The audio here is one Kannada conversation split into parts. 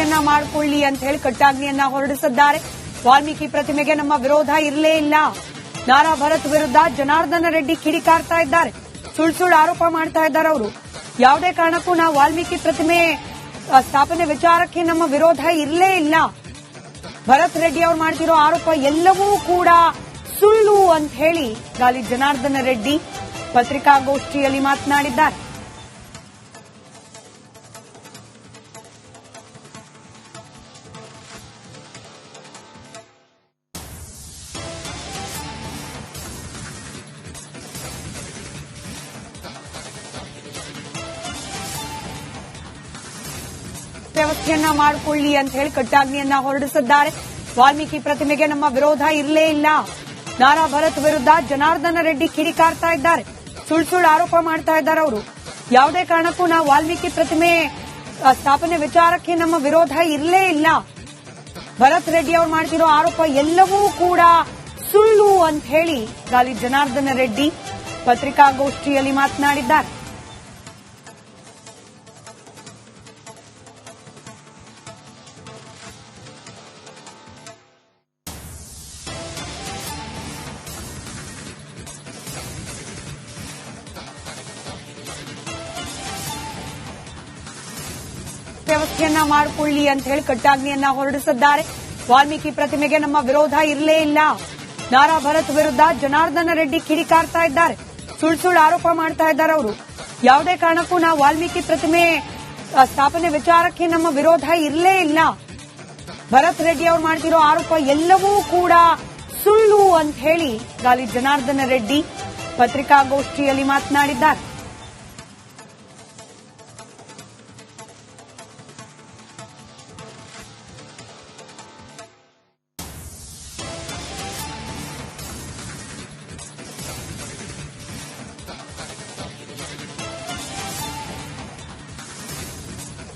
ವ್ಯವಸ್ಥೆಯನ್ನ ಮಾಡಿಕೊಳ್ಳಿ ಅಂತ ಹೇಳಿ ಕಟ್ಟಾಜ್ಞೆಯನ್ನ ಹೊರಡಿಸಿದ್ದಾರೆ. ವಾಲ್ಮೀಕಿ ಪ್ರತಿಮೆಗೆ ನಮ್ಮ ವಿರೋಧ ಇರಲೇ ಇಲ್ಲ. ನಾರಾ ಭರತ್ ವಿರುದ್ಧ ಜನಾರ್ದನ ರೆಡ್ಡಿ ಕಿಡಿಕಾರ್ತಾ ಇದ್ದಾರೆ. ಸುಳ್ಳು ಆರೋಪ ಮಾಡ್ತಾ ಇದ್ದಾರೆ ಅವರು. ಯಾವುದೇ ಕಾರಣಕ್ಕೂ ನಾವು ವಾಲ್ಮೀಕಿ ಪ್ರತಿಮೆ ಸ್ಥಾಪನೆ ವಿಚಾರಕ್ಕೆ ನಮ್ಮ ವಿರೋಧ ಇರಲೇ ಇಲ್ಲ. ಭರತ್ ರೆಡ್ಡಿ ಅವರು ಮಾಡ್ತಿರೋ ಆರೋಪ ಎಲ್ಲವೂ ಕೂಡ ಸುಳ್ಳು ಅಂತ ಹೇಳಿ ಗಾಲಿ ಜನಾರ್ದನ ರೆಡ್ಡಿ ಪತ್ರಿಕಾಗೋಷ್ಠಿಯಲ್ಲಿ ಮಾತನಾಡಿದ್ದಾರೆ. ವ್ಯವಸ್ಥೆಯನ್ನ ಮಾಡಿಕೊಳ್ಳಿ ಅಂತ ಹೇಳಿ ಕಟ್ಟಾಜ್ಞೆಯನ್ನ ಹೊರಡಿಸಿದ್ದಾರೆ. ವಾಲ್ಮೀಕಿ ಪ್ರತಿಮೆಗೆ ನಮ್ಮ ವಿರೋಧ ಇರಲೇ ಇಲ್ಲ. ನಾರಾ ಭರತ್ ವಿರುದ್ಧ ಜನಾರ್ದನ ರೆಡ್ಡಿ ಕಿಡಿಕಾರ್ತಾ ಇದ್ದಾರೆ. ಸುಳ್ಳು ಆರೋಪ ಮಾಡ್ತಾ ಇದ್ದಾರೆ ಅವರು. ಯಾವುದೇ ಕಾರಣಕ್ಕೂ ನಾವು ವಾಲ್ಮೀಕಿ ಪ್ರತಿಮೆ ಸ್ಥಾಪನೆ ವಿಚಾರಕ್ಕೆ ನಮ್ಮ ವಿರೋಧ ಇರಲೇ ಇಲ್ಲ. ಭರತ್ ರೆಡ್ಡಿ ಅವರು ಮಾಡ್ತಿರೋ ಆರೋಪ ಎಲ್ಲವೂ ಕೂಡ ಸುಳ್ಳು ಅಂತ ಹೇಳಿ ಗಾಲಿ ಜನಾರ್ದನ ರೆಡ್ಡಿ ಪತ್ರಿಕಾಗೋಷ್ಠಿಯಲ್ಲಿ ಮಾತನಾಡಿದ್ದಾರೆ. ವ್ಯವಸ್ಥೆಯನ್ನ ಮಾಡಿಕೊಳ್ಳಿ ಅಂತ ಹೇಳಿ ಕಟ್ಟಾಜ್ಞೆಯನ್ನ ಹೊರಡಿಸಿದ್ದಾರೆ. ವಾಲ್ಮೀಕಿ ಪ್ರತಿಮೆಗೆ ನಮ್ಮ ವಿರೋಧ ಇರಲೇ ಇಲ್ಲ. ನಾರಾ ಭರತ್ ವಿರುದ್ಧ ಜನಾರ್ದನ ರೆಡ್ಡಿ ಕಿಡಿಕಾರ್ತಾ ಇದ್ದಾರೆ. ಸುಳ್ಳು ಆರೋಪ ಮಾಡ್ತಾ ಇದ್ದಾರೆ ಅವರು. ಯಾವುದೇ ಕಾರಣಕ್ಕೂ ನಾವು ವಾಲ್ಮೀಕಿ ಪ್ರತಿಮೆ ಸ್ಥಾಪನೆ ವಿಚಾರಕ್ಕೆ ನಮ್ಮ ವಿರೋಧ ಇರಲೇ ಇಲ್ಲ. ಭರತ್ ರೆಡ್ಡಿ ಅವರು ಮಾಡ್ತಿರೋ ಆರೋಪ ಎಲ್ಲವೂ ಕೂಡ ಸುಳ್ಳು ಅಂತ ಹೇಳಿ ಗಾಲಿ ಜನಾರ್ದನ ರೆಡ್ಡಿ ಪತ್ರಿಕಾಗೋಷ್ಠಿಯಲ್ಲಿ ಮಾತನಾಡಿದ್ದಾರೆ.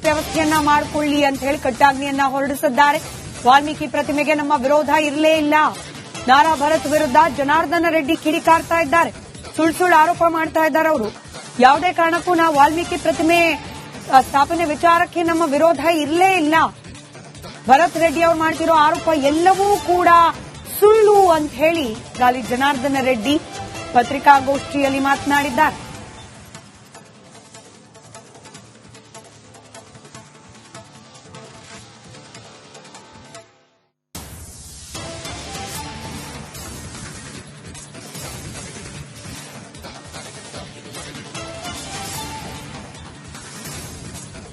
ವ್ಯವಸ್ಥೆಯನ್ನ ಮಾಡಿಕೊಳ್ಳಿ ಅಂತ ಹೇಳಿ ಕಟ್ಟಾಜ್ಞೆಯನ್ನ ಹೊರಡಿಸಿದ್ದಾರೆ. ವಾಲ್ಮೀಕಿ ಪ್ರತಿಮೆಗೆ ನಮ್ಮ ವಿರೋಧ ಇರಲೇ ಇಲ್ಲ. ನಾರಾ ಭರತ್ ವಿರುದ್ಧ ಜನಾರ್ದನ ರೆಡ್ಡಿ ಕಿಡಿಕಾರ್ತಾ ಇದ್ದಾರೆ. ಸುಳ್ಳು ಆರೋಪ ಮಾಡ್ತಾ ಇದ್ದಾರೆ ಅವರು. ಯಾವುದೇ ಕಾರಣಕ್ಕೂ ನಾವು ವಾಲ್ಮೀಕಿ ಪ್ರತಿಮೆ ಸ್ಥಾಪನೆ ವಿಚಾರಕ್ಕೆ ನಮ್ಮ ವಿರೋಧ ಇರಲೇ ಇಲ್ಲ. ಭರತ್ ರೆಡ್ಡಿ ಅವರು ಮಾಡ್ತಿರೋ ಆರೋಪ ಎಲ್ಲವೂ ಕೂಡ ಸುಳ್ಳು ಅಂತ ಹೇಳಿ ಗಾಲಿ ಜನಾರ್ದನ ರೆಡ್ಡಿ ಪತ್ರಿಕಾಗೋಷ್ಠಿಯಲ್ಲಿ ಮಾತನಾಡಿದ್ದಾರೆ.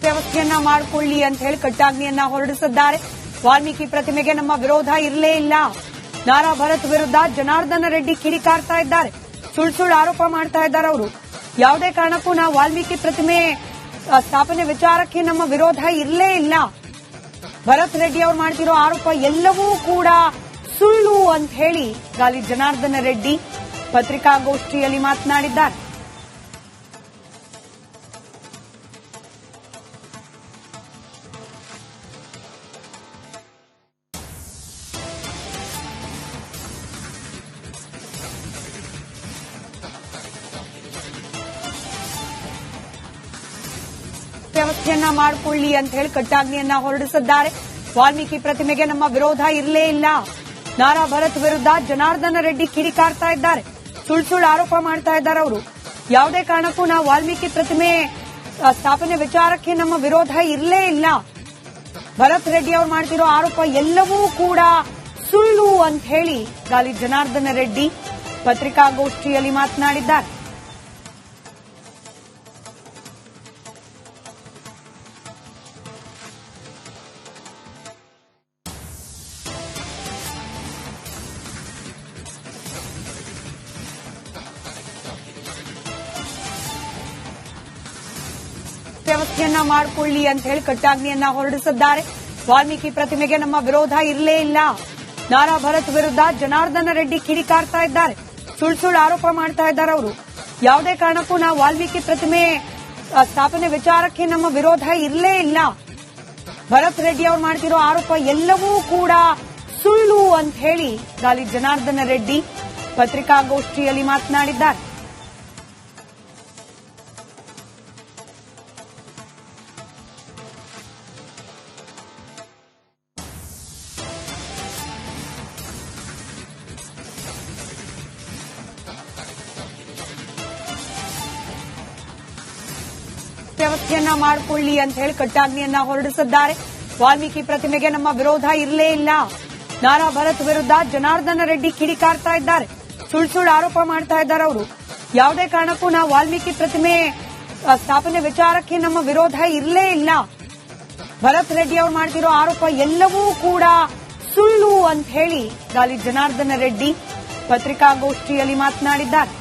ವ್ಯವಸ್ಥೆಯನ್ನ ಮಾಡಿಕೊಳ್ಳಿ ಅಂತ ಹೇಳಿ ಕಟ್ಟಾಜ್ಞೆಯನ್ನ ಹೊರಡಿಸಿದ್ದಾರೆ. ವಾಲ್ಮೀಕಿ ಪ್ರತಿಮೆಗೆ ನಮ್ಮ ವಿರೋಧ ಇರಲೇ ಇಲ್ಲ. ನಾರಾ ಭರತ್ ವಿರುದ್ಧ ಜನಾರ್ದನ ರೆಡ್ಡಿ ಕಿಡಿಕಾರ್ತಾ ಇದ್ದಾರೆ. ಸುಳ್ಳು ಆರೋಪ ಮಾಡ್ತಾ ಇದ್ದಾರೆ ಅವರು. ಯಾವುದೇ ಕಾರಣಕ್ಕೂ ನಾವು ವಾಲ್ಮೀಕಿ ಪ್ರತಿಮೆ ಸ್ಥಾಪನೆ ವಿಚಾರಕ್ಕೆ ನಮ್ಮ ವಿರೋಧ ಇರಲೇ ಇಲ್ಲ. ಭರತ್ ರೆಡ್ಡಿ ಅವರು ಮಾಡ್ತಿರೋ ಆರೋಪ ಎಲ್ಲವೂ ಕೂಡ ಸುಳ್ಳು ಅಂತ ಹೇಳಿ ಗಾಲಿ ಜನಾರ್ದನ ರೆಡ್ಡಿ ಪತ್ರಿಕಾಗೋಷ್ಠಿಯಲ್ಲಿ ಮಾತನಾಡಿದ್ದಾರೆ. ವ್ಯವಸ್ಥೆಯನ್ನ ಮಾಡಿಕೊಳ್ಳಿ ಅಂತ ಹೇಳಿ ಕಟ್ಟಾಜ್ಞೆಯನ್ನ ಹೊರಡಿಸಿದ್ದಾರೆ. ವಾಲ್ಮೀಕಿ ಪ್ರತಿಮೆಗೆ ನಮ್ಮ ವಿರೋಧ ಇರಲೇ ಇಲ್ಲ. ನಾರಾ ಭರತ್ ವಿರುದ್ಧ ಜನಾರ್ದನ ರೆಡ್ಡಿ ಕಿಡಿಕಾರ್ತಾ ಇದ್ದಾರೆ. ಸುಳ್ಳು ಆರೋಪ ಮಾಡ್ತಾ ಇದ್ದಾರೆ ಅವರು. ಯಾವುದೇ ಕಾರಣಕ್ಕೂ ನಾವು ವಾಲ್ಮೀಕಿ ಪ್ರತಿಮೆ ಸ್ಥಾಪನೆ ವಿಚಾರಕ್ಕೆ ನಮ್ಮ ವಿರೋಧ ಇರಲೇ ಇಲ್ಲ. ಭರತ್ ರೆಡ್ಡಿ ಅವರು ಮಾಡ್ತಿರೋ ಆರೋಪ ಎಲ್ಲವೂ ಕೂಡ ಸುಳ್ಳು ಅಂತ ಹೇಳಿ ಗಾಲಿ ಜನಾರ್ದನ ರೆಡ್ಡಿ ಪತ್ರಿಕಾಗೋಷ್ಠಿಯಲ್ಲಿ ಮಾತನಾಡಿದ್ದಾರೆ. ವ್ಯವಸ್ಥೆಯನ್ನ ಮಾಡಿಕೊಳ್ಳಿ ಅಂತ ಹೇಳಿ ಕಟ್ಟಾಜ್ಞೆಯನ್ನ ಹೊರಡಿಸಿದ್ದಾರೆ. ವಾಲ್ಮೀಕಿ ಪ್ರತಿಮೆಗೆ ನಮ್ಮ ವಿರೋಧ ಇರಲೇ ಇಲ್ಲ. ನಾರಾ ಭರತ್ ವಿರುದ್ಧ ಜನಾರ್ದನ ರೆಡ್ಡಿ ಕಿಡಿಕಾರ್ತಾ ಇದ್ದಾರೆ. ಸುಳ್ಳು ಆರೋಪ ಮಾಡ್ತಾ ಇದ್ದಾರೆ ಅವರು. ಯಾವುದೇ ಕಾರಣಕ್ಕೂ ನಾವು ವಾಲ್ಮೀಕಿ ಪ್ರತಿಮೆ ಸ್ಥಾಪನೆ ವಿಚಾರಕ್ಕೆ ನಮ್ಮ ವಿರೋಧ ಇರಲೇ ಇಲ್ಲ. ಭರತ್ ರೆಡ್ಡಿ ಅವರು ಮಾಡ್ತಿರೋ ಆರೋಪ ಎಲ್ಲವೂ ಕೂಡ ಸುಳ್ಳು ಅಂತ ಹೇಳಿ ಗಾಲಿ ಜನಾರ್ದನ ರೆಡ್ಡಿ ಪತ್ರಿಕಾಗೋಷ್ಠಿಯಲ್ಲಿ ಮಾತನಾಡಿದ್ದಾರೆ. ವ್ಯವಸ್ಥೆಯನ್ನ ಮಾಡಿಕೊಳ್ಳಿ ಅಂತ ಹೇಳಿ ಕಟ್ಟಾಜ್ಞೆಯನ್ನ ಹೊರಡಿಸಿದ್ದಾರೆ. ವಾಲ್ಮೀಕಿ ಪ್ರತಿಮೆಗೆ ನಮ್ಮ ವಿರೋಧ ಇರಲೇ ಇಲ್ಲ. ನಾರಾ ಭರತ್ ವಿರುದ್ಧ ಜನಾರ್ದನ ರೆಡ್ಡಿ ಕಿಡಿಕಾರ್ತಾ ಇದ್ದಾರೆ. ಸುಳ್ಳು ಆರೋಪ ಮಾಡ್ತಾ ಇದ್ದಾರೆ. ಅವರು ಯಾವುದೇ ಕಾರಣಕ್ಕೂ ನಾವು ವಾಲ್ಮೀಕಿ ಪ್ರತಿಮೆ ಸ್ಥಾಪನೆ ವಿಚಾರಕ್ಕೆ ನಮ್ಮ ವಿರೋಧ ಇರಲೇ ಇಲ್ಲ. ಭರತ್ ರೆಡ್ಡಿ ಅವರು ಮಾಡ್ತಿರೋ ಆರೋಪ ಎಲ್ಲವೂ ಕೂಡ ಸುಳ್ಳು ಅಂತ ಹೇಳಿ ಗಾಲಿ ಜನಾರ್ದನ ರೆಡ್ಡಿ ಪತ್ರಿಕಾಗೋಷ್ಠಿಯಲ್ಲಿ ಮಾತನಾಡಿದ್ದಾರೆ.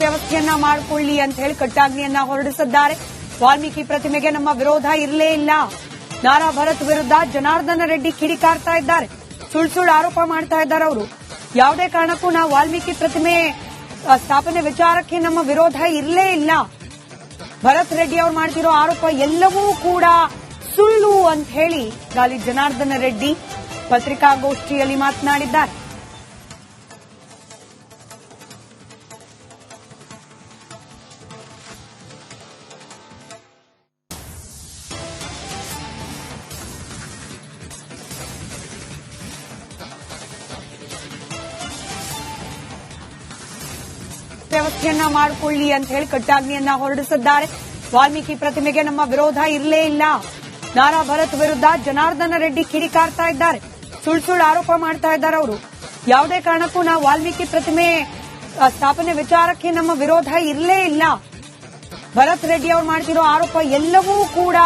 ವ್ಯವಸ್ಥೆಯನ್ನ ಮಾಡಿಕೊಳ್ಳಿ ಅಂತ ಹೇಳಿ ಕಟ್ಟಾಜ್ಞೆಯನ್ನ ಹೊರಡಿಸಿದ್ದಾರೆ. ವಾಲ್ಮೀಕಿ ಪ್ರತಿಮೆಗೆ ನಮ್ಮ ವಿರೋಧ ಇರಲೇ ಇಲ್ಲ. ನಾರಾ ಭರತ್ ವಿರುದ್ಧ ಜನಾರ್ದನ ರೆಡ್ಡಿ ಕಿಡಿಕಾರ್ತಾ ಇದ್ದಾರೆ. ಸುಳ್ಳು ಆರೋಪ ಮಾಡ್ತಾ ಇದ್ದಾರೆ. ಅವರು ಯಾವುದೇ ಕಾರಣಕ್ಕೂ ನಾವು ವಾಲ್ಮೀಕಿ ಪ್ರತಿಮೆ ಸ್ಥಾಪನೆ ವಿಚಾರಕ್ಕೆ ನಮ್ಮ ವಿರೋಧ ಇರಲೇ ಇಲ್ಲ. ಭರತ್ ರೆಡ್ಡಿ ಅವರು ಮಾಡ್ತಿರೋ ಆರೋಪ ಎಲ್ಲವೂ ಕೂಡ ಸುಳ್ಳು ಅಂತ ಹೇಳಿ ಗಾಲಿ ಜನಾರ್ದನ ರೆಡ್ಡಿ ಪತ್ರಿಕಾಗೋಷ್ಠಿಯಲ್ಲಿ ಮಾತನಾಡಿದ್ದಾರೆ. ವ್ಯವಸ್ಥೆಯನ್ನ ಮಾಡಿಕೊಳ್ಳಿ ಅಂತ ಹೇಳಿ ಕಟ್ಟಾಜ್ಞೆಯನ್ನ ಹೊರಡಿಸಿದ್ದಾರೆ. ವಾಲ್ಮೀಕಿ ಪ್ರತಿಮೆಗೆ ನಮ್ಮ ವಿರೋಧ ಇರಲೇ ಇಲ್ಲ. ನಾರಾ ಭರತ್ ವಿರುದ್ಧ ಜನಾರ್ದನ ರೆಡ್ಡಿ ಕಿಡಿಕಾರ್ತಾ ಇದ್ದಾರೆ. ಸುಳ್ಳು ಆರೋಪ ಮಾಡ್ತಾ ಇದ್ದಾರೆ. ಅವರು ಯಾವುದೇ ಕಾರಣಕ್ಕೂ ನಾವು ವಾಲ್ಮೀಕಿ ಪ್ರತಿಮೆ ಸ್ಥಾಪನೆ ವಿಚಾರಕ್ಕೆ ನಮ್ಮ ವಿರೋಧ ಇರಲೇ ಇಲ್ಲ. ಭರತ್ ರೆಡ್ಡಿ ಅವರು ಮಾಡ್ತಿರೋ ಆರೋಪ ಎಲ್ಲವೂ ಕೂಡ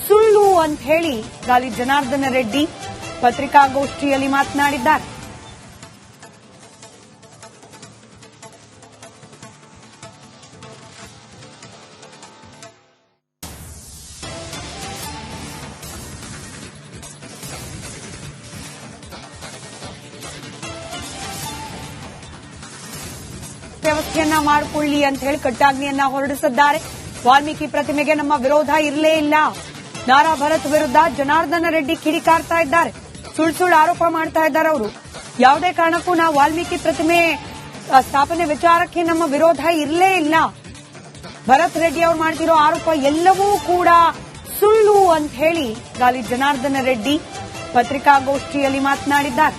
ಸುಳ್ಳು ಅಂತ ಹೇಳಿ ಗಾಲಿ ಜನಾರ್ದನ ರೆಡ್ಡಿ ಪತ್ರಿಕಾಗೋಷ್ಠಿಯಲ್ಲಿ ಮಾತನಾಡಿದ್ದಾರೆ. ವ್ಯವಸ್ಥೆಯನ್ನ ಮಾಡಿಕೊಳ್ಳಿ ಅಂತ ಹೇಳಿ ಕಟ್ಟಾಜ್ಞೆಯನ್ನ ಹೊರಡಿಸಿದ್ದಾರೆ. ವಾಲ್ಮೀಕಿ ಪ್ರತಿಮೆಗೆ ನಮ್ಮ ವಿರೋಧ ಇರಲೇ ಇಲ್ಲ. ನಾರಾ ಭರತ್ ವಿರುದ್ಧ ಜನಾರ್ದನ ರೆಡ್ಡಿ ಕಿಡಿಕಾರ್ತಾ ಇದ್ದಾರೆ. ಸುಳ್ಳು ಆರೋಪ ಮಾಡ್ತಾ ಇದ್ದಾರೆ. ಅವರು ಯಾವುದೇ ಕಾರಣಕ್ಕೂ ನಾವು ವಾಲ್ಮೀಕಿ ಪ್ರತಿಮೆ ಸ್ಥಾಪನೆ ವಿಚಾರಕ್ಕೆ ನಮ್ಮ ವಿರೋಧ ಇರಲೇ ಇಲ್ಲ. ಭರತ್ ರೆಡ್ಡಿ ಅವರು ಮಾಡ್ತಿರೋ ಆರೋಪ ಎಲ್ಲವೂ ಕೂಡ ಸುಳ್ಳು ಅಂತ ಹೇಳಿ ಗಾಲಿ ಜನಾರ್ದನ ರೆಡ್ಡಿ ಪತ್ರಿಕಾಗೋಷ್ಠಿಯಲ್ಲಿ ಮಾತನಾಡಿದ್ದಾರೆ.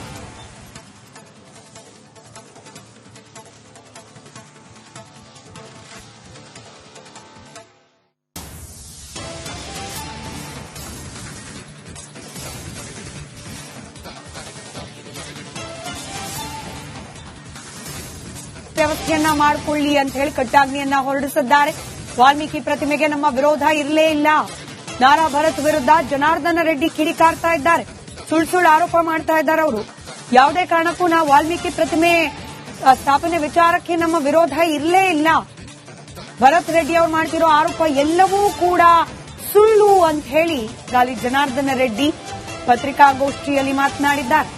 ವ್ಯವಸ್ಥೆಯನ್ನ ಮಾಡಿಕೊಳ್ಳಿ ಅಂತ ಹೇಳಿ ಕಟ್ಟಾಜ್ಞೆಯನ್ನ ಹೊರಡಿಸಿದ್ದಾರೆ. ವಾಲ್ಮೀಕಿ ಪ್ರತಿಮೆಗೆ ನಮ್ಮ ವಿರೋಧ ಇರಲೇ ಇಲ್ಲ. ನಾರಾ ಭರತ್ ವಿರುದ್ಧ ಜನಾರ್ದನ ರೆಡ್ಡಿ ಕಿಡಿಕಾರ್ತಾ ಇದ್ದಾರೆ. ಸುಳ್ಳು ಆರೋಪ ಮಾಡ್ತಾ ಇದ್ದಾರೆ. ಅವರು ಯಾವುದೇ ಕಾರಣಕ್ಕೂ ನಾವು ವಾಲ್ಮೀಕಿ ಪ್ರತಿಮೆ ಸ್ಥಾಪನೆ ವಿಚಾರಕ್ಕೆ ನಮ್ಮ ವಿರೋಧ ಇರಲೇ ಇಲ್ಲ. ಭರತ್ ರೆಡ್ಡಿ ಅವರು ಮಾಡ್ತಿರೋ ಆರೋಪ ಎಲ್ಲವೂ ಕೂಡ ಸುಳ್ಳು ಅಂತ ಹೇಳಿ ಗಾಲಿ ಜನಾರ್ದನ ರೆಡ್ಡಿ ಪತ್ರಿಕಾಗೋಷ್ಠಿಯಲ್ಲಿ ಮಾತನಾಡಿದ್ದಾರೆ.